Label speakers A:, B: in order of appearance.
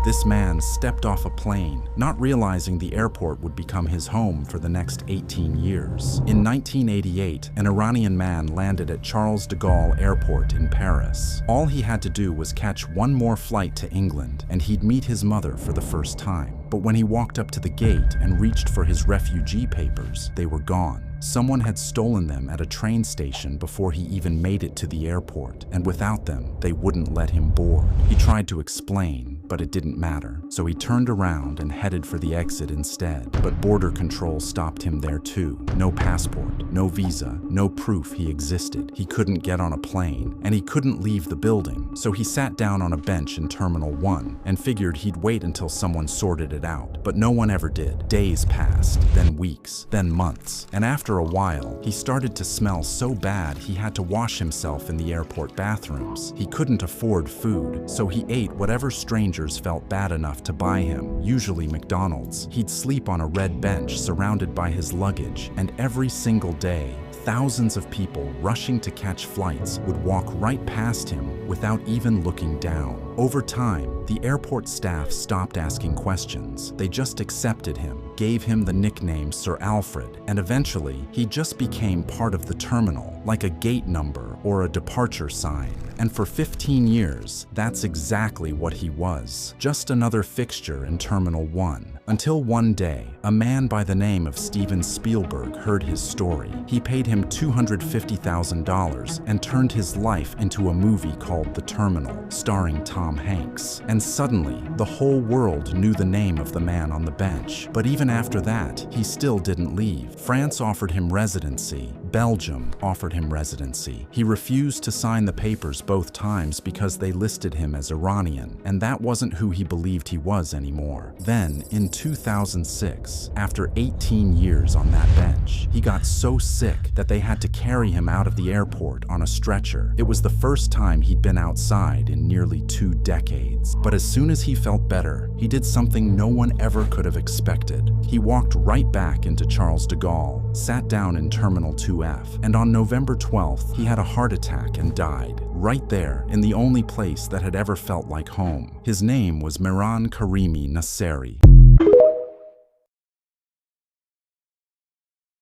A: This man stepped off a plane, not realizing the airport would become his home for the next 18 years. In 1988, an Iranian man landed at Charles de Gaulle Airport in Paris. All he had to do was catch one more flight to England, and he'd meet his mother for the first time. But when he walked up to the gate and reached for his refugee papers, they were gone. Someone had stolen them at a train station before he even made it to the airport, and without them, they wouldn't let him board. He tried to explain, but it didn't matter. So he turned around and headed for the exit instead. But border control stopped him there too. No passport, no visa, no proof he existed. He couldn't get on a plane, and he couldn't leave the building. So he sat down on a bench in Terminal 1 and figured he'd wait until someone sorted it out. But no one ever did. Days passed, then weeks, then months, and after a while, he started to smell so bad he had to wash himself in the airport bathrooms. He couldn't afford food, so he ate whatever strangers felt bad enough to buy him, usually McDonald's. He'd sleep on a red bench surrounded by his luggage, and every single day, thousands of people rushing to catch flights would walk right past him without even looking down. Over time, the airport staff stopped asking questions. They just accepted him, gave him the nickname Sir Alfred, and eventually, he just became part of the terminal, like a gate number or a departure sign. And for 15 years, that's exactly what he was. Just another fixture in Terminal 1. Until one day, a man by the name of Steven Spielberg heard his story. He paid him $250,000 and turned his life into a movie called The Terminal, starring Tom Hanks. And suddenly, the whole world knew the name of the man on the bench. But even after that, he still didn't leave. France offered him residency. Belgium offered him residency. He refused to sign the papers both times because they listed him as Iranian, and that wasn't who he believed he was anymore. Then, in 2006, after 18 years on that bench, he got so sick that they had to carry him out of the airport on a stretcher. It was the first time he'd been outside in nearly 2 decades. But as soon as he felt better, he did something no one ever could have expected. He walked right back into Charles de Gaulle, sat down in Terminal 2F, and on November 12th, he had a heart attack and died, right there in the only place that had ever felt like home. His name was Mehran Karimi Nasseri.